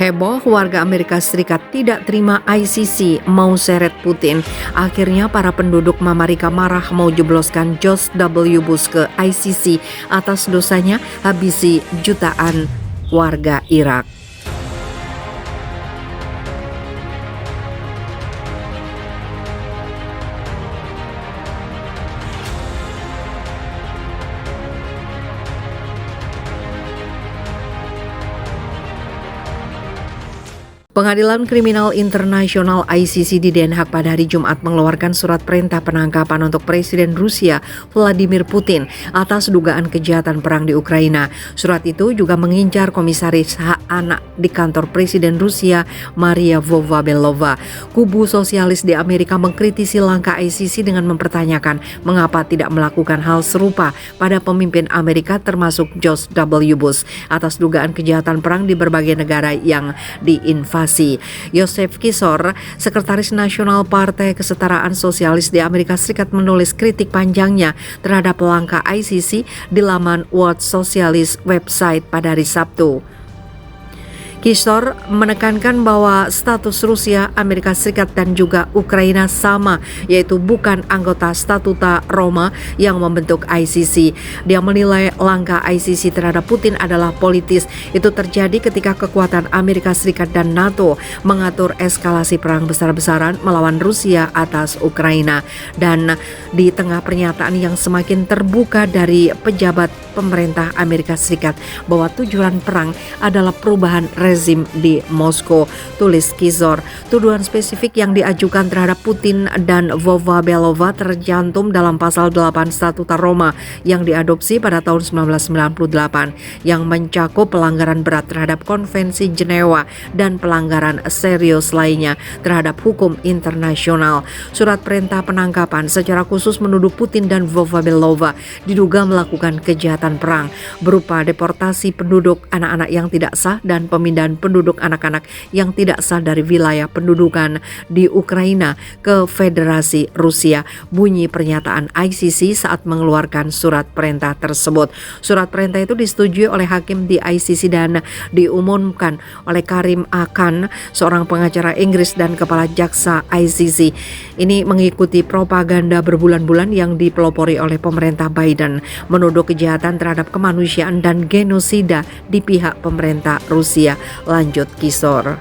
Heboh, warga Amerika Serikat tidak terima ICC mau seret Putin. Akhirnya para penduduk Mamarika marah mau jebloskan George W. Bush ke ICC atas dosanya habisi jutaan warga Irak. Pengadilan Kriminal Internasional ICC di Den Haag pada hari Jumat mengeluarkan surat perintah penangkapan untuk Presiden Rusia Vladimir Putin atas dugaan kejahatan perang di Ukraina. Surat itu juga mengincar Komisaris Hak Anak di kantor Presiden Rusia Maria Lvova-Belova. Kubu sosialis di Amerika mengkritisi langkah ICC dengan mempertanyakan mengapa tidak melakukan hal serupa pada pemimpin Amerika termasuk George W. Bush atas dugaan kejahatan perang di berbagai negara yang diinvasi. Joseph Kisor, Sekretaris Nasional Partai Kesetaraan Sosialis di Amerika Serikat, menulis kritik panjangnya terhadap langkah ICC di laman World Socialist website pada hari Sabtu. Kisor menekankan bahwa status Rusia, Amerika Serikat dan juga Ukraina sama, yaitu bukan anggota Statuta Roma yang membentuk ICC. Dia menilai langkah ICC terhadap Putin adalah politis. Itu terjadi ketika kekuatan Amerika Serikat dan NATO mengatur eskalasi perang besar-besaran melawan Rusia atas Ukraina. Dan di tengah pernyataan yang semakin terbuka dari pejabat pemerintah Amerika Serikat bahwa tujuan perang adalah perubahan rezim di Moskow, tulis Kisor. Tuduhan spesifik yang diajukan terhadap Putin dan Lvova-Belova tercantum dalam pasal 8 Statuta Roma yang diadopsi pada tahun 1998 yang mencakup pelanggaran berat terhadap Konvensi Jenewa dan pelanggaran serius lainnya terhadap hukum internasional. Surat perintah penangkapan secara khusus menuduh Putin dan Lvova-Belova diduga melakukan kejahatan perang berupa deportasi penduduk anak-anak yang tidak sah dan pemindahan penduduk anak-anak yang tidak sah dari wilayah pendudukan di Ukraina ke Federasi Rusia, bunyi pernyataan ICC saat mengeluarkan surat perintah tersebut. Surat perintah itu disetujui oleh hakim di ICC dan diumumkan oleh Karim Khan, seorang pengacara Inggris dan kepala jaksa ICC. Ini mengikuti propaganda berbulan-bulan yang dipelopori oleh pemerintah Biden menuduh kejahatan terhadap kemanusiaan dan genosida di pihak pemerintah Rusia, lanjut Kisor.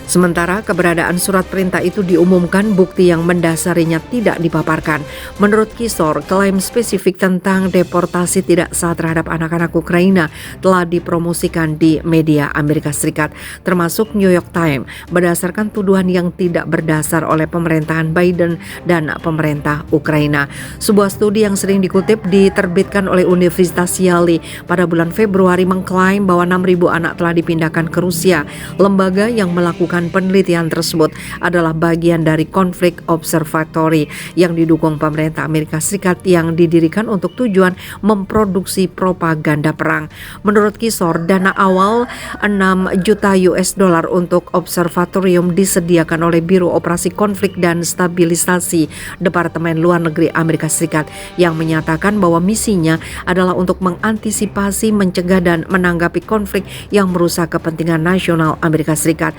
Sementara keberadaan surat perintah itu diumumkan, bukti yang mendasarinya tidak dipaparkan. Menurut Kisor, klaim spesifik tentang deportasi tidak sah terhadap anak-anak Ukraina telah dipromosikan di media Amerika Serikat, termasuk New York Times, berdasarkan tuduhan yang tidak berdasar oleh pemerintahan Biden dan pemerintah Ukraina. Sebuah studi yang sering dikutip diterbitkan oleh Universitas Yale pada bulan Februari mengklaim bahwa 6.000 anak telah dipindahkan ke Rusia. Lembaga yang melakukan penelitian tersebut adalah bagian dari konflik observatory yang didukung pemerintah Amerika Serikat yang didirikan untuk tujuan memproduksi propaganda perang. Menurut Kisor, dana awal 6 juta US dollar untuk observatorium disediakan oleh Biro Operasi Konflik dan Stabilisasi Departemen Luar Negeri Amerika Serikat yang menyatakan bahwa misinya adalah untuk mengantisipasi, mencegah dan menanggapi konflik yang merusak kepentingan nasional Amerika Serikat.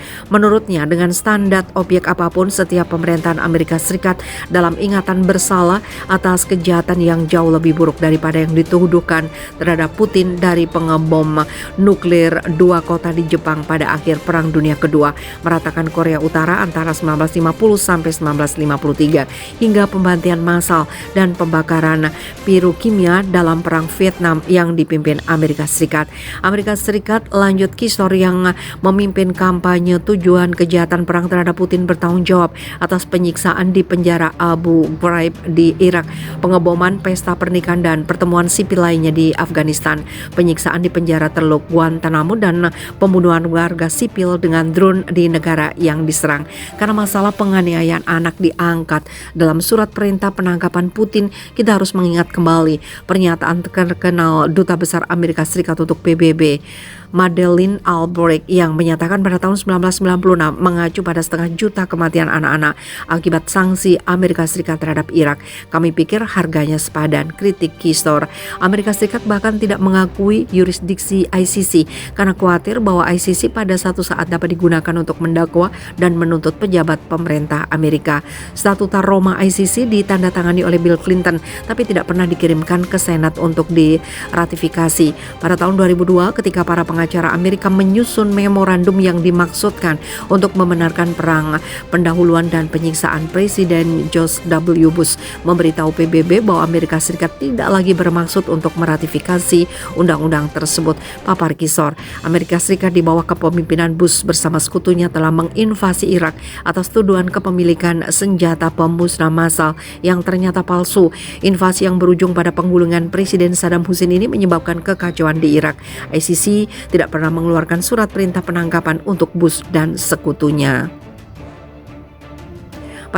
Menurutnya, dengan standar objek apapun, setiap pemerintahan Amerika Serikat dalam ingatan bersalah atas kejahatan yang jauh lebih buruk daripada yang dituduhkan terhadap Putin dari pengebom nuklir 2 kota di Jepang pada akhir Perang Dunia Kedua, meratakan Korea Utara antara 1950 sampai 1953, hingga pembantian massal dan pembakaran pirokimia dalam Perang Vietnam yang dipimpin Amerika Serikat. Amerika Serikat, lanjut Kisor, yang memimpin kampanye tujuan kejahatan perang terhadap Putin bertanggung jawab atas penyiksaan di penjara Abu Ghraib di Irak, pengeboman pesta pernikahan dan pertemuan sipil lainnya di Afghanistan, penyiksaan di penjara Teluk Guantanamo dan pembunuhan warga sipil dengan drone di negara yang diserang. Karena masalah penganiayaan anak diangkat dalam surat perintah penangkapan Putin, kita harus mengingat kembali pernyataan terkenal Duta Besar Amerika Serikat untuk PBB Madeleine Albright yang menyatakan pada tahun 1996 mengacu pada 500 juta kematian anak-anak akibat sanksi Amerika Serikat terhadap Irak. Kami pikir harganya sepadan, kritik Kisor. Amerika Serikat bahkan tidak mengakui yurisdiksi ICC karena khawatir bahwa ICC pada satu saat dapat digunakan untuk mendakwa dan menuntut pejabat pemerintah Amerika. Statuta Roma ICC ditandatangani oleh Bill Clinton tapi tidak pernah dikirimkan ke Senat untuk diratifikasi. Pada tahun 2002 ketika para pengacara Amerika menyusun memorandum yang dimaksudkan untuk membenarkan perang pendahuluan dan penyiksaan, Presiden George W. Bush memberitahu PBB bahwa Amerika Serikat tidak lagi bermaksud untuk meratifikasi undang-undang tersebut. Papar Kisor, Amerika Serikat di bawah kepemimpinan Bush bersama sekutunya telah menginvasi Irak atas tuduhan kepemilikan senjata pemusnah massal yang ternyata palsu. Invasi yang berujung pada penggulungan Presiden Saddam Hussein ini menyebabkan kekacauan di Irak. ICC tidak pernah mengeluarkan surat perintah penangkapan untuk Bush dan sekutunya.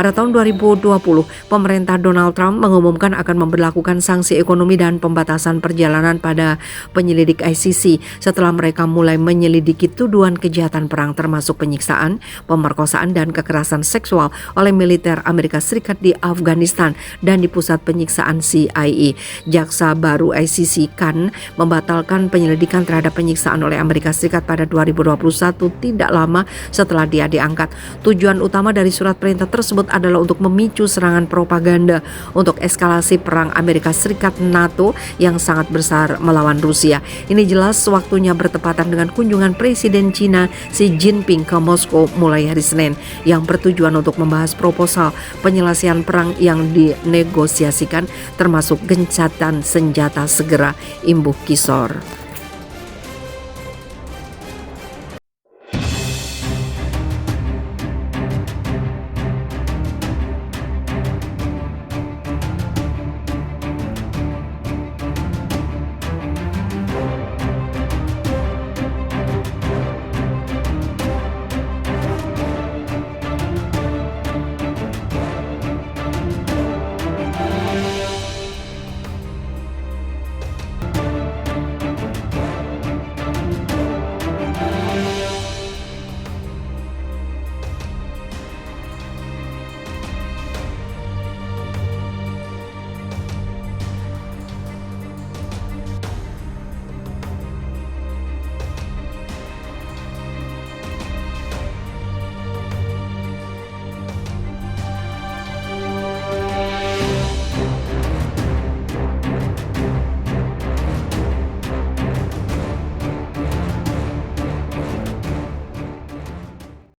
Pada tahun 2020, pemerintah Donald Trump mengumumkan akan memberlakukan sanksi ekonomi dan pembatasan perjalanan pada penyelidik ICC setelah mereka mulai menyelidiki tuduhan kejahatan perang termasuk penyiksaan, pemerkosaan, dan kekerasan seksual oleh militer Amerika Serikat di Afghanistan dan di pusat penyiksaan CIA. Jaksa baru ICC kan membatalkan penyelidikan terhadap penyiksaan oleh Amerika Serikat pada 2021 tidak lama setelah dia diangkat. Tujuan utama dari surat perintah tersebut adalah untuk memicu serangan propaganda untuk eskalasi perang Amerika Serikat NATO yang sangat besar melawan Rusia. Ini jelas waktunya bertepatan dengan kunjungan Presiden Cina Xi Jinping ke Moskow mulai hari Senin yang bertujuan untuk membahas proposal penyelesaian perang yang dinegosiasikan termasuk gencatan senjata segera, imbuh Kisor.